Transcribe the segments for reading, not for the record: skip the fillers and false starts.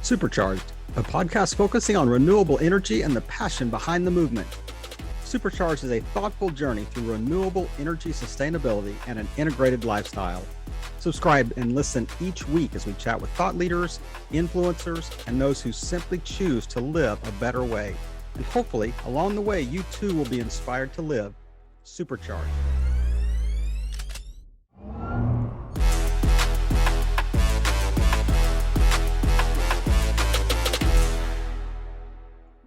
Supercharged, a podcast focusing on renewable energy and the passion behind the movement. Supercharged is a thoughtful journey through renewable energy sustainability and an integrated lifestyle. Subscribe and listen each week as we chat with thought leaders, influencers, and those who simply choose to live a better way. And hopefully, along the way, you too will be inspired to live supercharged.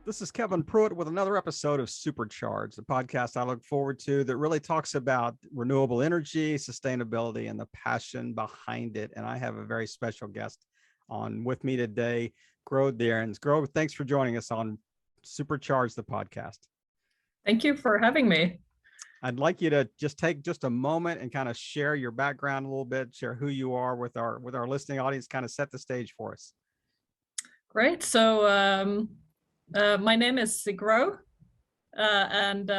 This is Kevin Pruitt with another episode of Supercharged, the podcast I look forward to that really talks about renewable energy, sustainability, and the passion behind it. And I have a very special guest on with me today, Gro Dyrnes. Gro, thanks for joining us on Supercharged, the podcast. Thank you for having me. I'd like you to just take just a moment and kind of share your background a little bit, share who you are with our listening audience, kind of set the stage for us. Great. So my name is Gro, and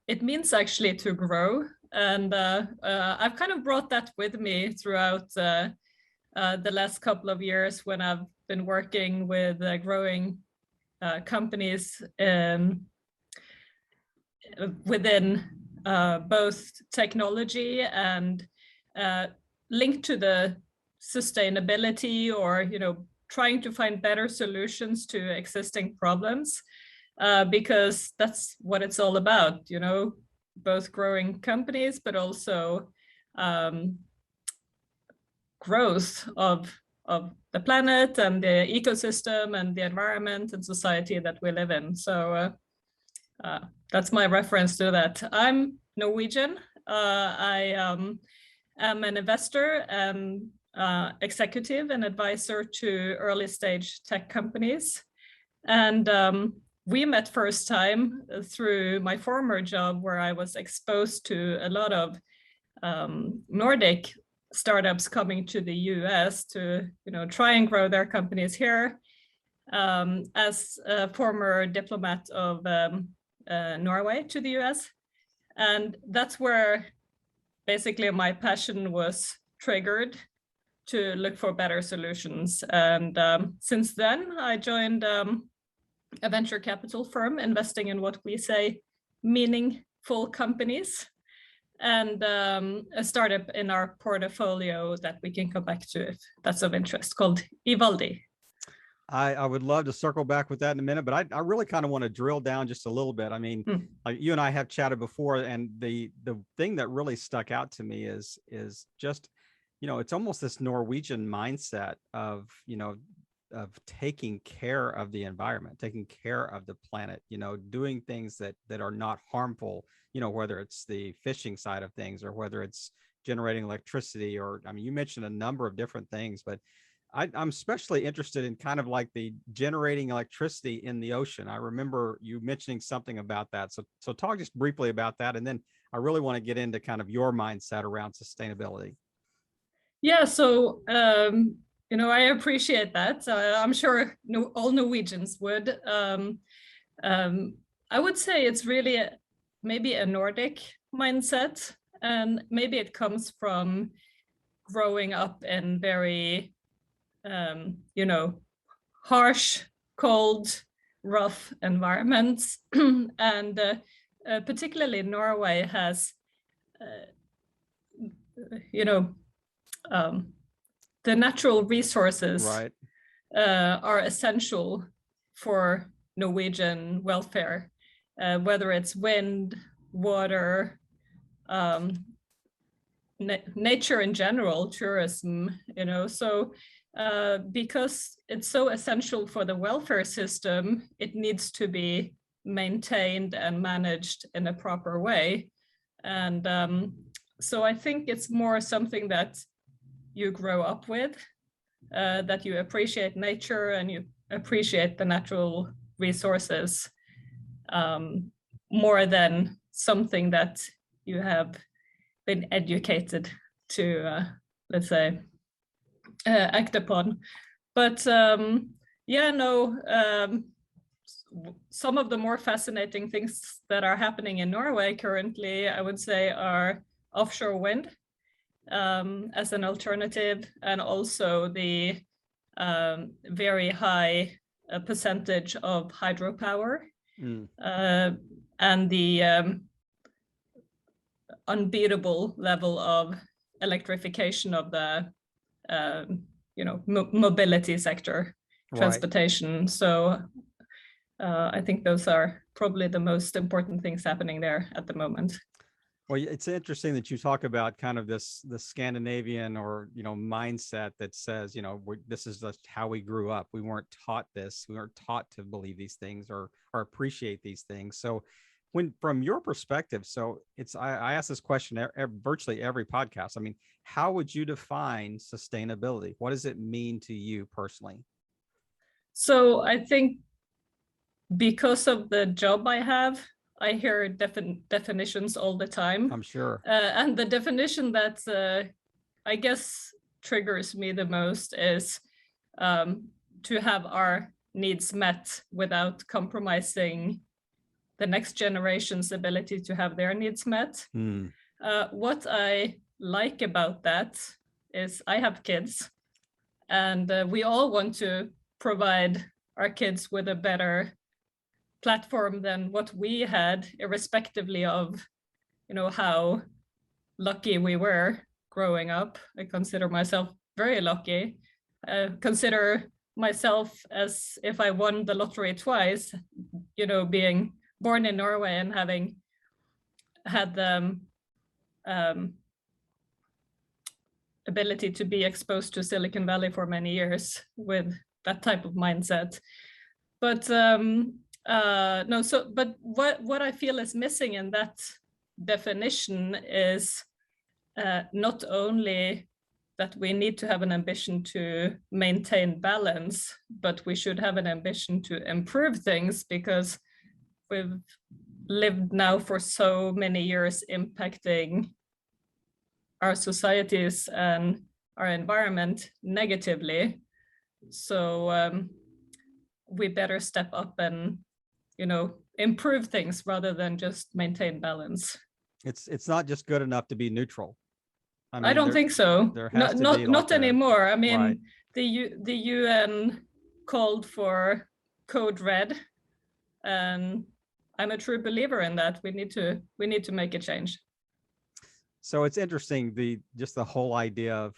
it means actually to grow. And I've kind of brought that with me throughout the last couple of years when I've been working with growing companies within both technology and linked to the sustainability, or trying to find better solutions to existing problems, because that's what it's all about, both growing companies, but also growth of the planet and the ecosystem and the environment and society that we live in. So that's my reference to that. I'm Norwegian. I am an investor and executive and advisor to early stage tech companies. And we met first time through my former job, where I was exposed to a lot of Nordic startups coming to the US to try and grow their companies here, as a former diplomat of Norway to the US. And that's where basically my passion was triggered to look for better solutions. And since then, I joined a venture capital firm investing in what we say meaningful companies, and a startup in our portfolio that we can come back to if that's of interest, called Ivaldi. I would love to circle back with that in a minute, but I really kind of want to drill down just a little bit. I mean, you and I have chatted before, and the thing that really stuck out to me is just, it's almost this Norwegian mindset of taking care of the environment, taking care of the planet, doing things that are not harmful, whether it's the fishing side of things or whether it's generating electricity, or, I mean, you mentioned a number of different things, but I'm especially interested in kind of like the generating electricity in the ocean. I remember you mentioning something about that. So talk just briefly about that. And then I really want to get into kind of your mindset around sustainability. Yeah, so, I appreciate that. I'm sure all Norwegians would. I would say it's really maybe a Nordic mindset, and maybe it comes from growing up in very, harsh, cold, rough environments. And particularly Norway has, the natural resources are essential for Norwegian welfare, whether it's wind, water, nature in general, tourism, so because it's so essential for the welfare system, it needs to be maintained and managed in a proper way. And so I think it's more something that you grow up with, that you appreciate nature and you appreciate the natural resources, more than something that you have been educated to, let's say, act upon. But some of the more fascinating things that are happening in Norway currently, I would say, are offshore wind as an alternative, and also the very high percentage of hydropower, and the unbeatable level of electrification of the mobility sector, transportation. Right. So I think those are probably the most important things happening there at the moment. Well, it's interesting that you talk about kind of the Scandinavian or, mindset that says, this is just how we grew up. We weren't taught this. We weren't taught to believe these things or appreciate these things. So from your perspective, I ask this question virtually every podcast. I mean, how would you define sustainability? What does it mean to you personally? So I think because of the job I have, I hear definitions all the time. I'm sure. And the definition that I guess triggers me the most is to have our needs met without compromising the next generation's ability to have their needs met. What I like about that is I have kids, and we all want to provide our kids with a better platform than what we had, irrespectively of, how lucky we were growing up. I consider myself very lucky. Consider myself as if I won the lottery twice, being born in Norway and having had the ability to be exposed to Silicon Valley for many years with that type of mindset. But but what I feel is missing in that definition is not only that we need to have an ambition to maintain balance, but we should have an ambition to improve things, because we've lived now for so many years impacting our societies and our environment negatively. So we better step up and, improve things rather than just maintain balance. It's not just good enough to be neutral. I don't think so. There has to be not anymore. I mean, right. the UN called for code red, and I'm a true believer in that. We need to make a change. So it's interesting, just the whole idea of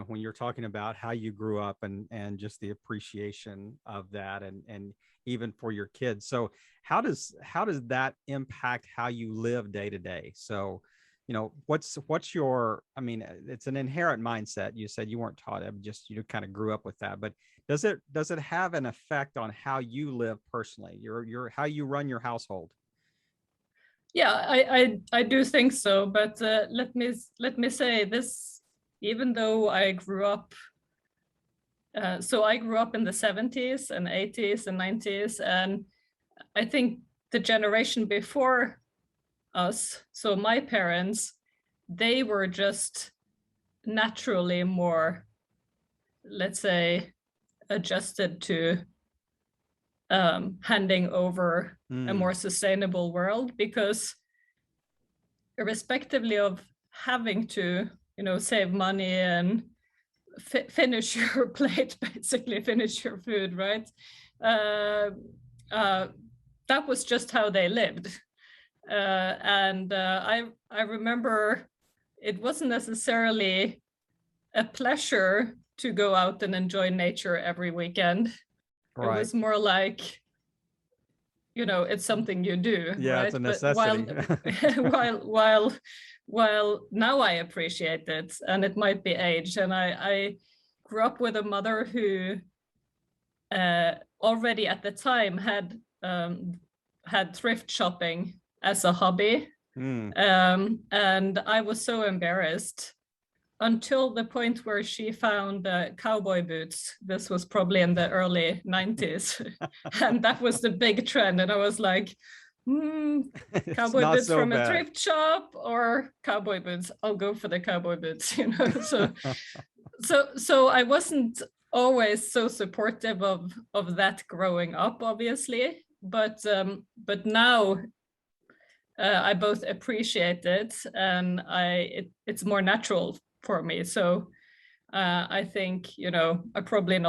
when you're talking about how you grew up and just the appreciation of that and even for your kids. So how does that impact how you live day to day? So, what's your, I mean, it's an inherent mindset. You said you weren't taught it, just you kind of grew up with that, but does it have an effect on how you live personally, your how you run your household? Yeah, I do think so, but let me say this. Even though I grew up, I grew up in the 70s and 80s and 90s, and I think the generation before us, so my parents, they were just naturally more, let's say, adjusted to handing over a more sustainable world, because irrespectively of having to, save money and finish your plate, basically finish your food, right? That was just how they lived. And I remember it wasn't necessarily a pleasure to go out and enjoy nature every weekend. Right. It was more like, it's something you do. Yeah, right? It's a necessity. But while now I appreciate it, and it might be age. And I grew up with a mother who already at the time had thrift shopping as a hobby. And I was so embarrassed until the point where she found cowboy boots. This was probably in the early 90s. And that was the big trend. And I was like, cowboy boots so from a thrift shop or cowboy boots? I'll go for the cowboy boots, So I wasn't always so supportive of that growing up, obviously. But now I both appreciate it, and it's more natural for me. So I think, I probably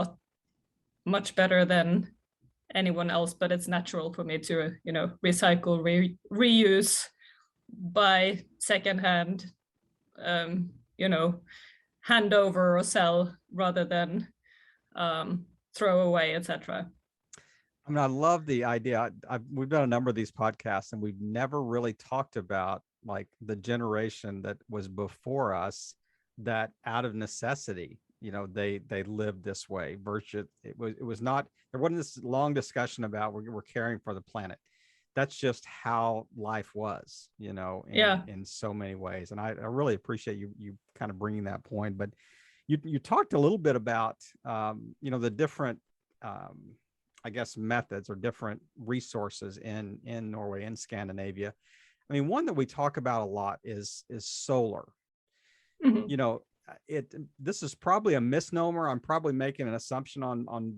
much better than anyone else, but it's natural for me to, recycle, reuse, buy secondhand, hand over or sell rather than throw away, etc. I mean, I love the idea. We've done a number of these podcasts, and we've never really talked about like the generation that was before us that out of necessity, they lived this way. It was not, there wasn't this long discussion about we're caring for the planet. That's just how life was, in so many ways. And I really appreciate you kind of bringing that point. But you talked a little bit about, the different, I guess, methods or different resources in Norway and Scandinavia. I mean, one that we talk about a lot is solar. Mm-hmm. This is probably a misnomer. I'm probably making an assumption on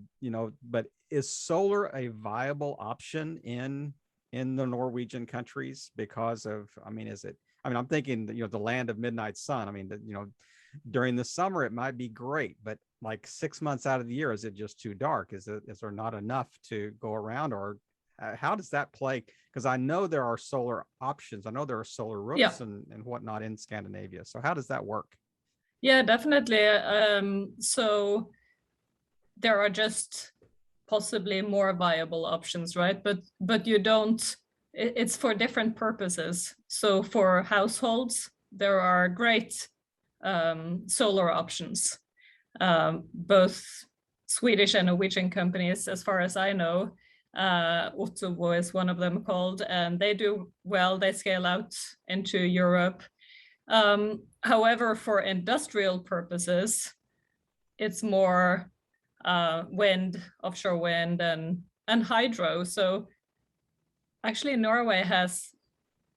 but is solar a viable option in the Norwegian countries because of, I'm thinking that, the land of midnight sun. I mean, during the summer, it might be great, but like 6 months out of the year, is it just too dark? Is there not enough to go around, or how does that play? Because I know there are solar options. I know there are solar roofs and whatnot in Scandinavia. So how does that work? Yeah, definitely. So there are just possibly more viable options, right? But you don't, it's for different purposes. So for households, there are great solar options. Both Swedish and Norwegian companies, as far as I know, Ottovo is one of them called, and they do well. They scale out into Europe. However, for industrial purposes, it's more wind, offshore wind, and hydro. So actually, Norway has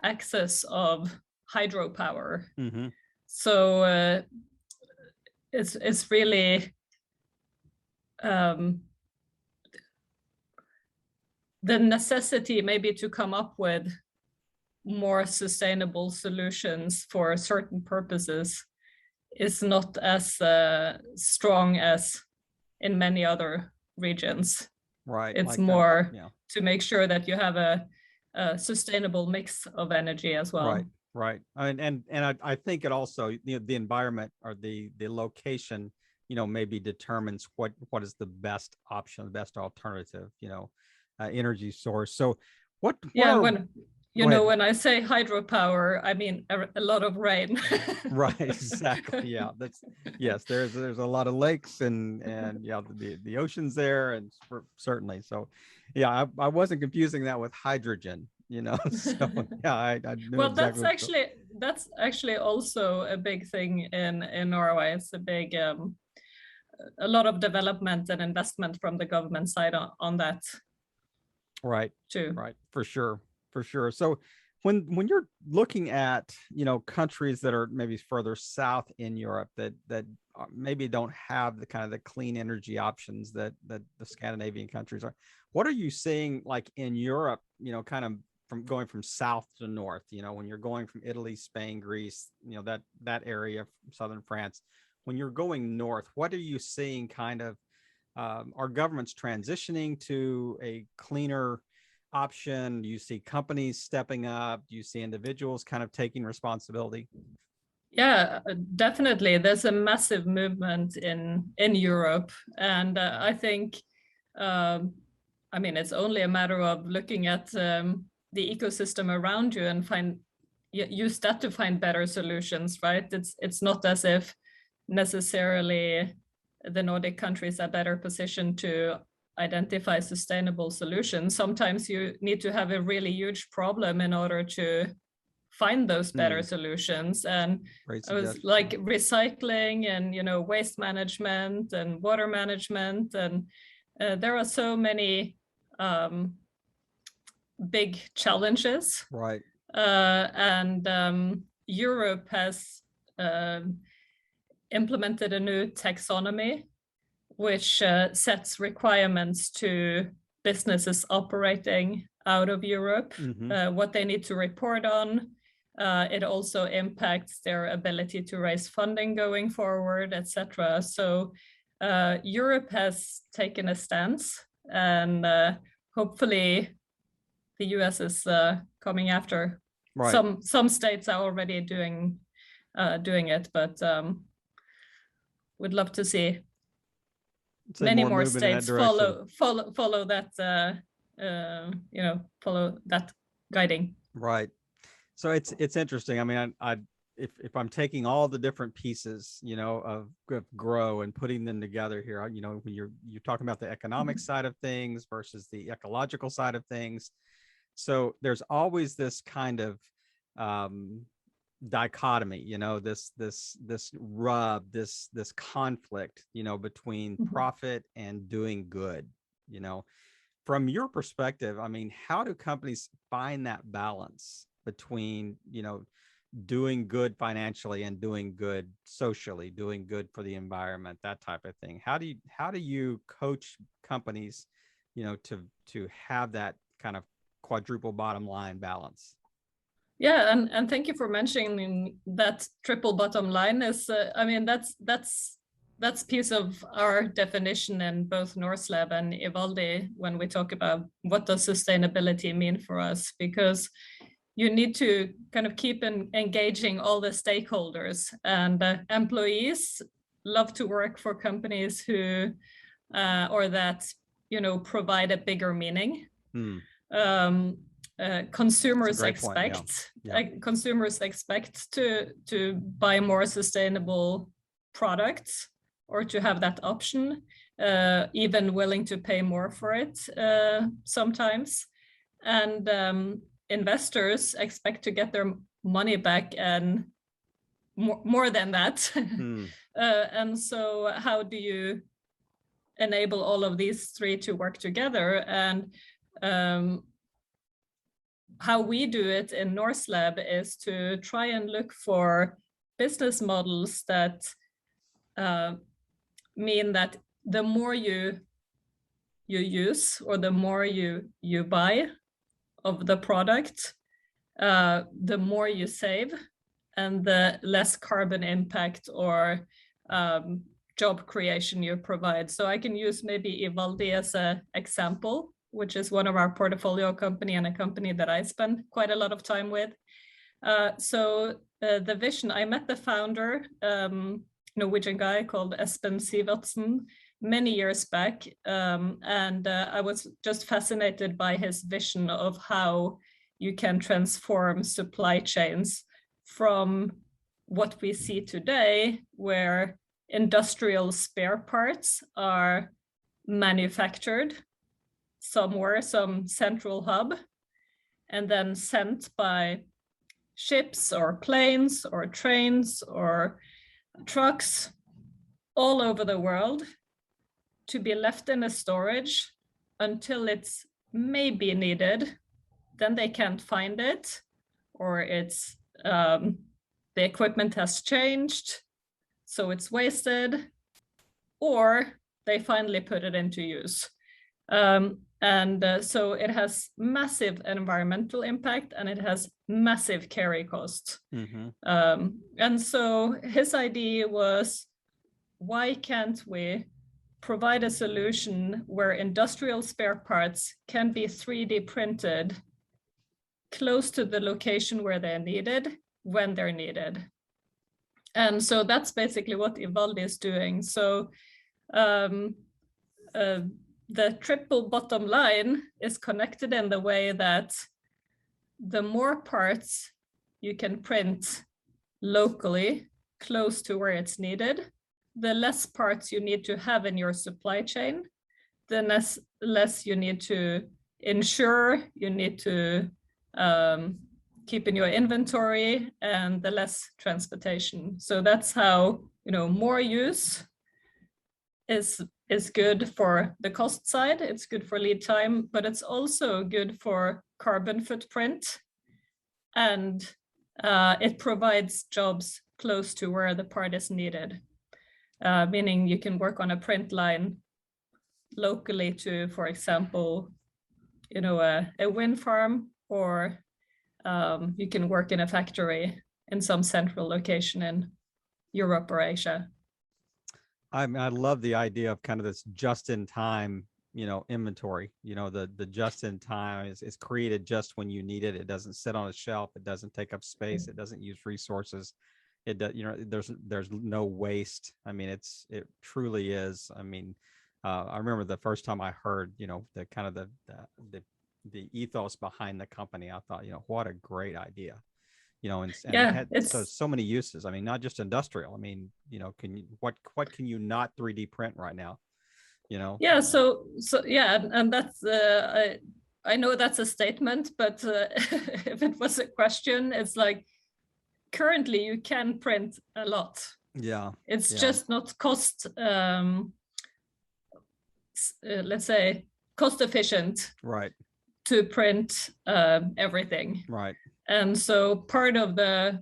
access of hydropower. Mm-hmm. So it's really the necessity maybe to come up with more sustainable solutions for certain purposes is not as strong as in many other regions. Right. It's like more to make sure that you have a sustainable mix of energy as well. Right. And I think it also, the environment or the location, maybe determines what is the best option, the best alternative, energy source. So when I say hydropower, I mean a lot of rain. Right, exactly. Yeah, there's a lot of lakes and the ocean's there, and certainly. So yeah, I wasn't confusing that with hydrogen, so yeah, I knew. Well, exactly that's actually also a big thing in Norway. It's a big a lot of development and investment from the government side on that. Right. Too. Right. For sure. So when you're looking at, countries that are maybe further south in Europe that maybe don't have the kind of the clean energy options that the Scandinavian countries are, what are you seeing like in Europe, kind of from going from south to north, when you're going from Italy, Spain, Greece, that area, southern France, when you're going north, what are you seeing kind of, are governments transitioning to a cleaner option? Do you see companies stepping up? Do you see individuals kind of taking responsibility? Yeah, definitely. There's a massive movement in Europe, and I think, it's only a matter of looking at the ecosystem around you and use that to find better solutions, right? It's not as if necessarily the Nordic countries are better positioned to identify sustainable solutions. Sometimes you need to have a really huge problem in order to find those better solutions. And I was like recycling and waste management and water management, and there are so many big challenges. Right. And Europe has implemented a new taxonomy which sets requirements to businesses operating out of Europe, what they need to report on. It also impacts their ability to raise funding going forward, etc. So Europe has taken a stance, and hopefully the US is coming after. Right. Some states are already doing it, but we'd love to see many more states follow that follow that guiding. Right. So it's interesting. I mean, if I'm taking all the different pieces, of Grow and putting them together here, when you're talking about the economic side of things versus the ecological side of things. So there's always this kind of dichotomy, this rub, this conflict, between profit and doing good. From your perspective, I mean, how do companies find that balance between, doing good financially and doing good socially, doing good for the environment, that type of thing? How do you coach companies, to have that kind of quadruple bottom line balance? Yeah, and thank you for mentioning that triple bottom line. Is I mean, that's piece of our definition in both Norselab and Ivaldi when we talk about what does sustainability mean for us, because you need to kind of keep engaging all the stakeholders, and employees love to work for companies who or that provide a bigger meaning. Consumers expect consumers expect to buy more sustainable products, or to have that option, even willing to pay more for it sometimes. And investors expect to get their money back, and more than that. And so how do you enable all of these three to work together? And how we do it in Norselab is to try and look for business models that mean that the more you use, or the more you buy of the product, the more you save, and the less carbon impact or job creation you provide. So I can use maybe Ivaldi as an example, which is one of our portfolio company and a company that I spend quite a lot of time with. So the vision, I met the founder, Norwegian guy called Espen Sivertsen, many years back, and I was just fascinated by his vision of how you can transform supply chains from what we see today, where industrial spare parts are manufactured somewhere, some central hub, and then sent by ships or planes or trains or trucks all over the world, to be left in a storage until it's maybe needed. Then they can't find it, or it's the equipment has changed, so it's wasted, or they finally put it into use. So it has massive environmental impact, and it has massive carry cost. And so his idea was, why can't we provide a solution where industrial spare parts can be 3D printed close to the location where they're needed, when they're needed? And so that's basically what Ivaldi is doing. So the triple bottom line is connected in the way that the more parts you can print locally, close to where it's needed, the less parts you need to have in your supply chain, the less you need to insure, you need to keep in your inventory, and the less transportation. So that's how, more use is good for the cost side, it's good for lead time, but it's also good for carbon footprint, and it provides jobs close to where the part is needed, meaning you can work on a print line locally to, for example, a wind farm, or you can work in a factory in some central location in Europe or Asia. I love the idea of kind of this just in time, inventory. The just in time is created just when you need it. It doesn't sit on a shelf. It doesn't take up space. It doesn't use resources. It does, there's no waste. I mean, it truly is. I mean, I remember the first time I heard, the kind of the ethos behind the company. I thought, what a great idea. And it Yeah, had so many uses. I mean, not just industrial. I mean, what can you not 3D print right now? Yeah, so yeah, and that's I know that's a statement, but if it was a question, it's like currently you can print a lot. Yeah, it's just not cost let's say cost efficient, right, to print everything. right. And so part of the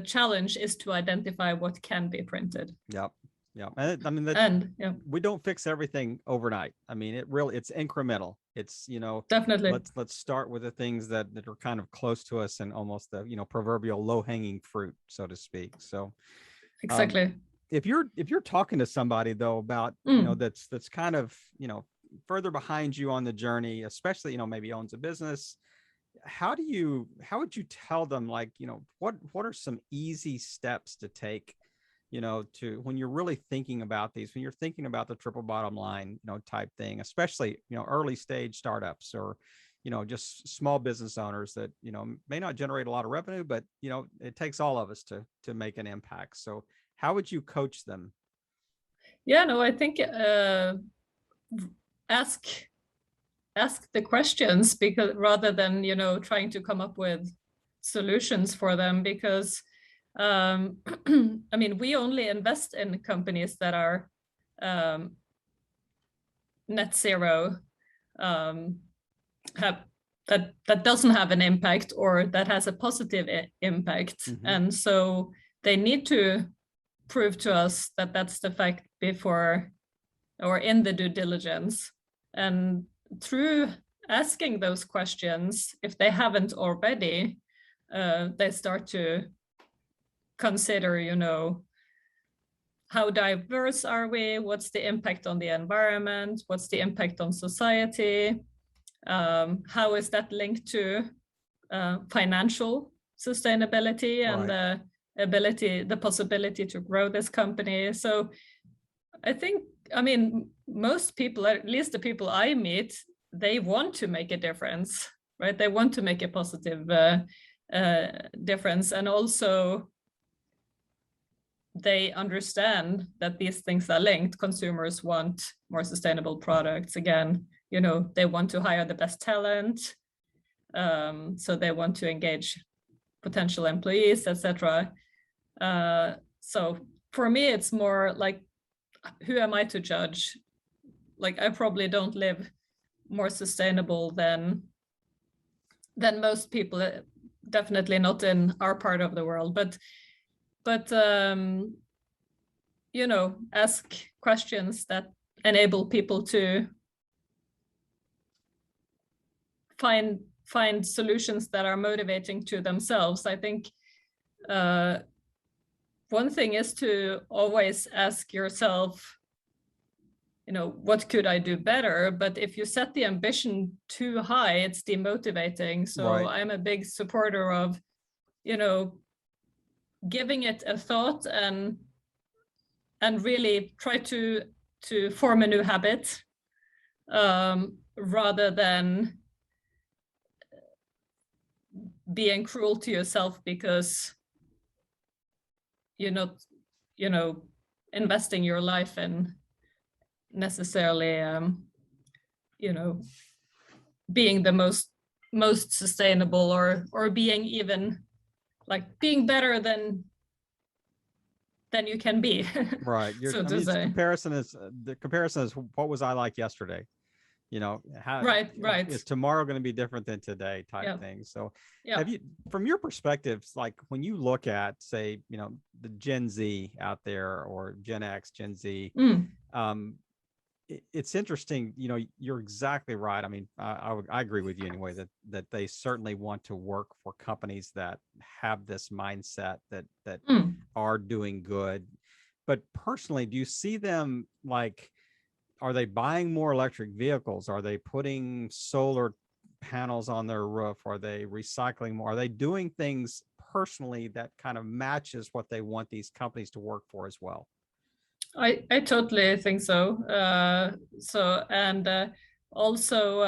challenge is to identify what can be printed. Yep. Yeah. And I mean, we don't fix everything overnight. I mean, it's incremental. It's, definitely, let's start with the things that are kind of close to us and almost the, proverbial low hanging fruit, so to speak. So exactly. If you're talking to somebody though about, that's kind of, further behind you on the journey, especially, maybe owns a business, how would you tell them, like, what are some easy steps to take, to when you're really thinking about these, when you're thinking about the triple bottom line, type thing, especially, early stage startups or, just small business owners that, may not generate a lot of revenue, but, it takes all of us to make an impact. So how would you coach them? Yeah, no, I think ask the questions, because rather than, trying to come up with solutions for them, because I mean, we only invest in companies that are net zero, that doesn't have an impact, or that has a positive impact. Mm-hmm. And so they need to prove to us that that's the fact before, or in the due diligence. And through asking those questions, if they haven't already, they start to consider, how diverse are we? What's the impact on the environment? What's the impact on society? How is that linked to financial sustainability and the possibility to grow this company? So I think, I mean, most people, at least the people I meet, they want to make a difference, right? They want to make a positive difference. And also they understand that these things are linked. Consumers want more sustainable products. Again, they want to hire the best talent. So they want to engage potential employees, etc. So for me, it's more like, who am I to judge? Like, I probably don't live more sustainable than most people, definitely not in our part of the world, but ask questions that enable people to find solutions that are motivating to themselves. I think one thing is to always ask yourself, what could I do better? But if you set the ambition too high, it's demotivating. So I'm a big supporter of, giving it a thought and really try to form a new habit, rather than being cruel to yourself because you're not, investing your life in necessarily, being the most sustainable, or being even like being better than you can be. Right. The comparison is what was I like yesterday? How right is tomorrow going to be different than today, type thing. So have you, from your perspectives, like when you look at, say, the Gen Z out there, or Gen X, Gen Z, it's interesting, you're exactly right. I mean, I agree with you anyway, that they certainly want to work for companies that have this mindset that are doing good. but personally, do you see them like, are they buying more electric vehicles? Are they putting solar panels on their roof? Are they recycling more? Are they doing things personally that kind of matches what they want these companies to work for as well? I totally think so. Also,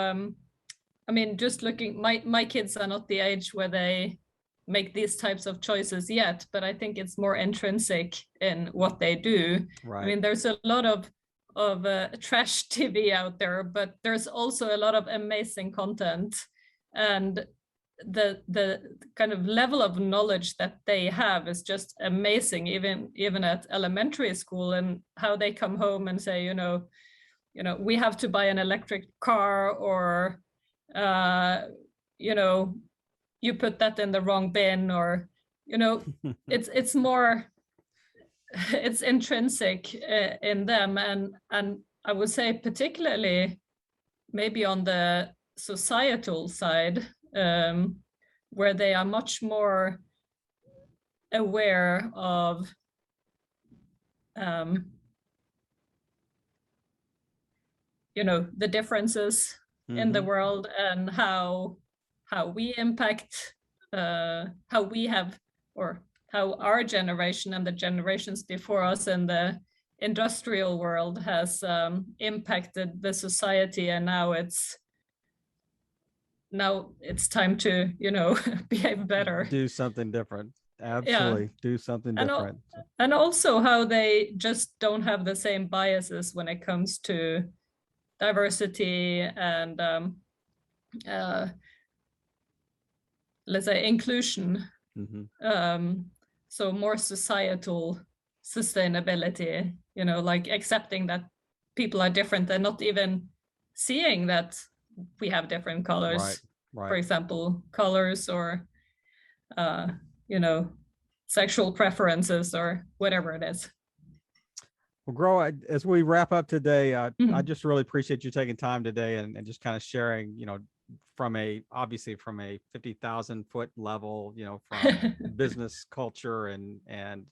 I mean, just looking, my kids are not the age where they make these types of choices yet, but I think it's more intrinsic in what they do. Right. I mean, there's a lot of trash TV out there, but there's also a lot of amazing content, and the kind of level of knowledge that they have is just amazing, even at elementary school, and how they come home and say, we have to buy an electric car, or you put that in the wrong bin, or it's more, it's intrinsic in them, and I would say particularly maybe on the societal side, where they are much more aware of the differences in the world, and how we impact, how we have, or how our generation and the generations before us in the industrial world has impacted the society, and now it's time to behave better, do something different. Absolutely. Do something different. And also how they just don't have the same biases when it comes to diversity and let's say inclusion. So more societal sustainability, like accepting that people are different, and not even seeing that we have different colors, right. For example, colors, or sexual preferences, or whatever it is. Well, Gro, as we wrap up today, I just really appreciate you taking time today and just kind of sharing, obviously from a 50,000 foot level, from business culture and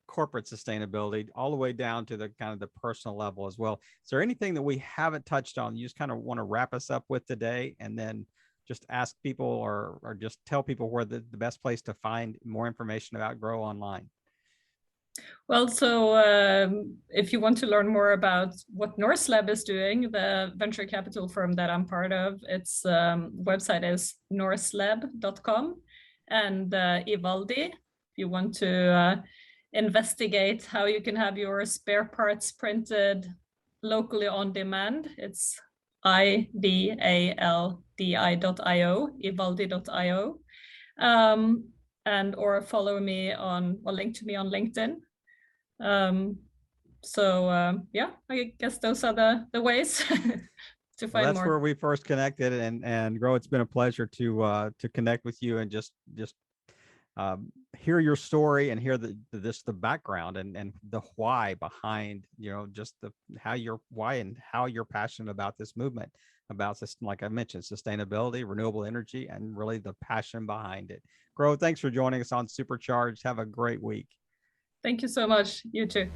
corporate sustainability, all the way down to the kind of the personal level as well. Is there anything that we haven't touched on you just kind of want to wrap us up with today, and then just ask people or just tell people where the best place to find more information about Gro online? Well, so if you want to learn more about what NorseLab is doing, the venture capital firm that I'm part of, its website is norselab.com. And Ivaldi, if you want to investigate how you can have your spare parts printed locally on demand, it's ivaldi.io, ivaldi.io. And or follow me on, or link to me on LinkedIn. Yeah, I guess those are the ways to find more. That's where we first connected, and Gro, it's been a pleasure to connect with you and just hear your story and hear the background and the why behind, just why and how you're passionate about this movement, about this, like I mentioned, sustainability, renewable energy, and really the passion behind it. Gro, thanks for joining us on Supercharged. Have a great week. Thank you so much. You too.